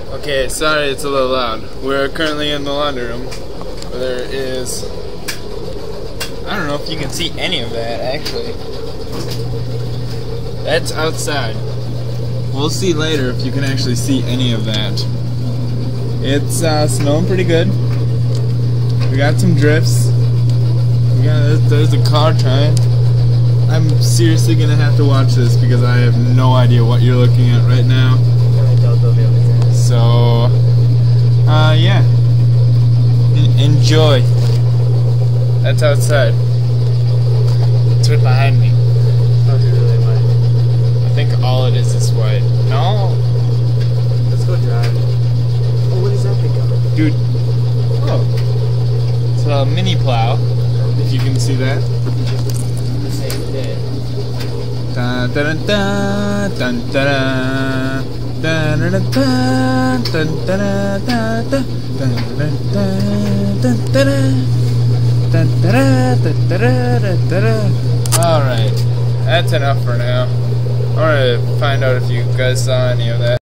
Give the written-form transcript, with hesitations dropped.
Okay, sorry it's a little loud. We're currently in the laundry room. There is... I don't know if you can see any of that, actually. That's outside. We'll see later if you can actually see any of that. It's snowing pretty good. We got some drifts. There's a car trying. I'm seriously gonna have to watch this because I have no idea what you're looking at right now. So, yeah. Enjoy. That's outside. It's right behind me. Oh, it's really white. I think all it is white. No? Let's go drive. Oh, what is that thing coming? Dude. Oh. It's a mini plow. If you can see that. The same day. Dun dun dun dun dun dun dun dun dun dun dun. Alright, that's enough for now. I want to find out if you guys saw any of that.